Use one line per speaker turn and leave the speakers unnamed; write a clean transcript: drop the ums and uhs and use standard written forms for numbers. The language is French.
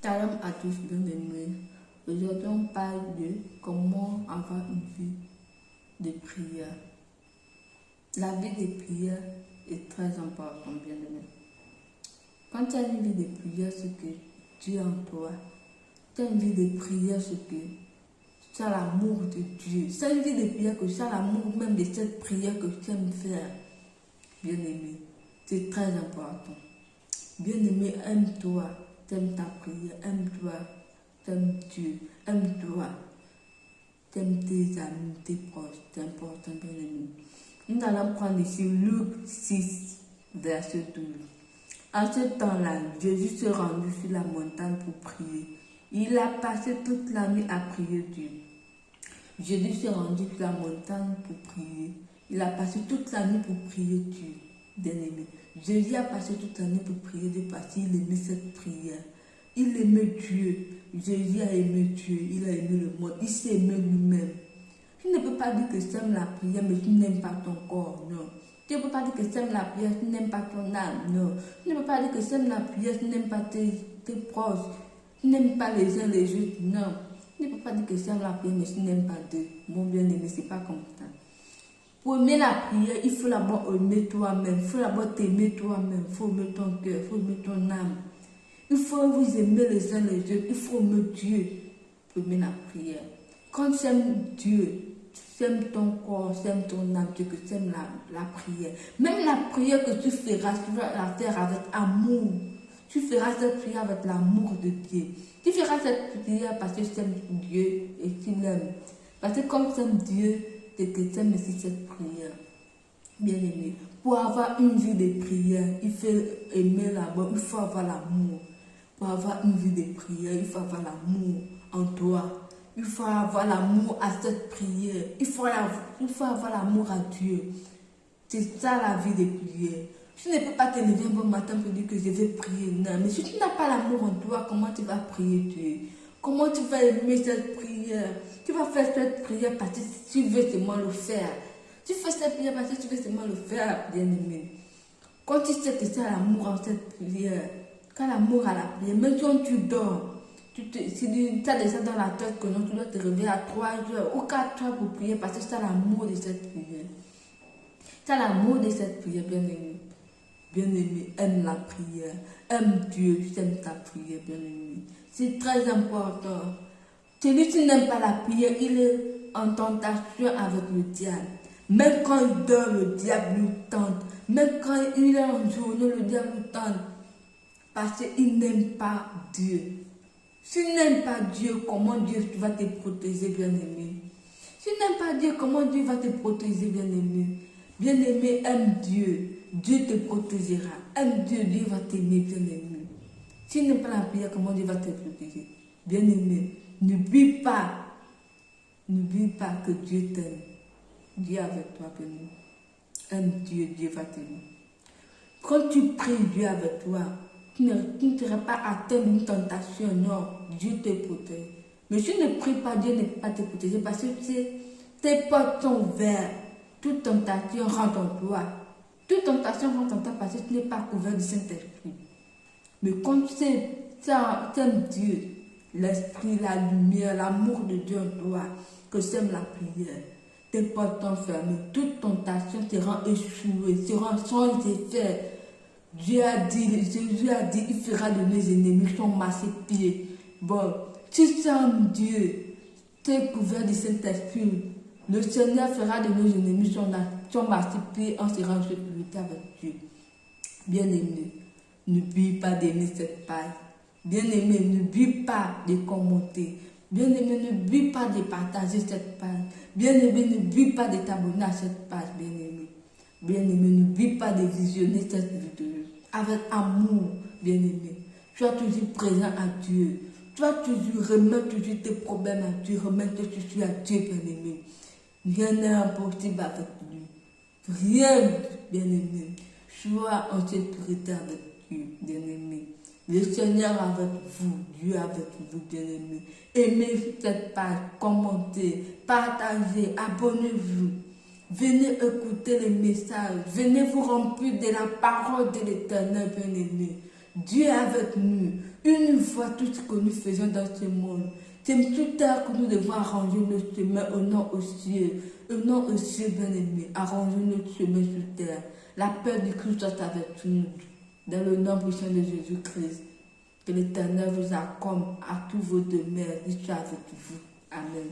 Shalom à tous, bien-aimés. Aujourd'hui, on parle de comment avoir une vie de prière. La vie de prière est très importante, bien-aimés. Quand tu as une vie de prière, c'est que Dieu est en toi. Tu as une vie de prière, c'est que tu as l'amour de Dieu. Tu as une vie de prière, que tu as l'amour même de cette prière que tu aimes faire. Bien-aimé, c'est très important. Bien-aimé, aime-toi. T'aimes ta prière, aime-toi, t'aimes Dieu, aime-toi, t'aimes tes amis, tes proches, c'est important, bien-aimé. Nous allons prendre ici Luc 6, verset 12. En ce temps-là, Jésus s'est rendu sur la montagne pour prier. Il a passé toute la nuit à prier Dieu. Jésus s'est rendu sur la montagne pour prier. Il a passé toute la nuit pour prier Dieu, bien-aimé. Jésus a passé toute la nuit pour prier Dieu parce qu'il aimait cette prière. Il aimait Dieu. Jésus a aimé Dieu. Il a aimé le monde. Il s'est aimé lui-même. Tu ne peux pas dire que tu aimes la prière, mais tu n'aimes pas ton corps. Non. Tu ne peux pas dire que tu aimes la prière, tu n'aimes pas ton âme. Non. Tu ne peux pas dire que tu aimes la prière, tu n'aimes pas tes proches. Tu n'aimes pas les uns les autres. Non. Tu ne peux pas dire que tu aimes la prière, mais tu n'aimes pas Dieu. Mon bien-aimé, ce n'est pas comme ça. Pour aimer la prière, il faut d'abord aimer toi-même. Il faut d'abord t'aimer toi-même. Il faut aimer ton cœur. Il faut aimer ton âme. Il faut vous aimer les uns les autres. Il faut aimer Dieu pour aimer la prière. Quand tu aimes Dieu, tu aimes ton corps, tu aimes ton âme, tu aimes la prière. Même la prière que tu feras, tu vas la faire avec amour. Tu feras cette prière avec l'amour de Dieu. Tu feras cette prière parce que tu aimes Dieu et tu l'aimes. Parce que comme tu aimes Dieu, c'est que tu aimes aussi cette prière. Bien aimé, pour avoir une vie de prière, il faut aimer d'abord, il faut avoir l'amour. Pour avoir une vie de prière, il faut avoir l'amour en toi. Il faut avoir l'amour à cette prière. Il faut avoir l'amour à Dieu. C'est ça la vie de prière. Tu ne peux pas te lever un bon matin pour dire que je vais prier. Non, mais si tu n'as pas l'amour en toi, comment tu vas prier Dieu? Comment tu vas aimer cette prière? Tu vas faire cette prière parce que tu veux seulement le faire. Tu fais cette prière parce que tu veux seulement le faire, bien-aimé. Quand tu sais que tu as l'amour en cette prière, quand l'amour à la prière, même quand tu dors, si tu as déjà dans la tête que non, tu dois te réveiller à 3 heures ou 4 heures pour prier parce que tu as l'amour de cette prière. Tu as l'amour de cette prière, bien-aimé. Bien-aimé, aime la prière. Aime Dieu, tu aimes ta prière, bien-aimé. C'est très important. Celui qui n'aime pas la prière, il est en tentation avec le diable. Même quand il dort, le diable lui tente. Même quand il est en journée, le diable lui tente. Parce qu'il n'aime pas Dieu. Si tu n'aimes pas Dieu, comment Dieu va te protéger, bien-aimé? Si tu n'aimes pas Dieu, comment Dieu va te protéger, bien-aimé? Bien-aimé, aime Dieu. Dieu te protégera. Aime Dieu, Dieu va t'aimer, bien-aimé. Si tu n'aimes pas la prière, comment Dieu va te protéger? Bien-aimé, n'oublie pas que Dieu t'aime. Dieu est avec toi, bien-aimé. Aime Dieu, Dieu va t'aimer. Quand tu pries Dieu avec toi, tu ne seras pas atteint d'une tentation, non, Dieu te protège. Mais si tu ne pries pas, Dieu ne peut pas te protéger parce que tes portes sont ouvertes. Toute tentation rentre en toi. Toute tentation rentre en toi parce que tu n'es pas couvert du Saint-Esprit. Mais quand tu aimes Dieu, l'Esprit, la lumière, l'amour de Dieu en toi, que tu aimes la prière, tes portes sont fermées. Toute tentation sera échouée, sera sans effet. Jésus a dit, il fera de nos ennemis son marchepied. Bon, si tu aimes Dieu, tu es couvert du Saint-Esprit. Le Seigneur fera de nos ennemis son marchepied en sera en sécurité avec Dieu. Bien-aimé, n'oublie pas d'aimer cette page. Bien-aimé, n'oublie pas de commenter. Bien-aimé, n'oublie pas de partager cette page. Bien-aimé, n'oublie pas de t'abonner à cette page, bien-aimé. Bien-aimé, n'oublie pas de visionner cette vidéo avec amour, bien-aimé. Sois toujours présent à Dieu. Remets toujours tes problèmes à Dieu. Remets toujours à Dieu, bien-aimé. Rien n'est impossible avec lui. Rien, bien-aimé. Sois en sécurité avec Dieu, bien-aimé. Le Seigneur avec vous, Dieu avec vous, bien-aimé. Aimez cette page, commentez, partagez, abonnez-vous. Venez écouter les messages. Venez vous remplir de la parole de l'Éternel, bien-aimé. Dieu est avec nous. Une fois tout ce que nous faisons dans ce monde, c'est plus tard que nous devons arranger notre chemin au nom au ciel. Au nom au ciel, bien-aimé, arranger notre chemin sur terre. La paix du Christ soit avec nous. Dans le nom puissant de Jésus-Christ. Que l'Éternel vous accorde à tous vos demeures. Il soit avec vous. Amen.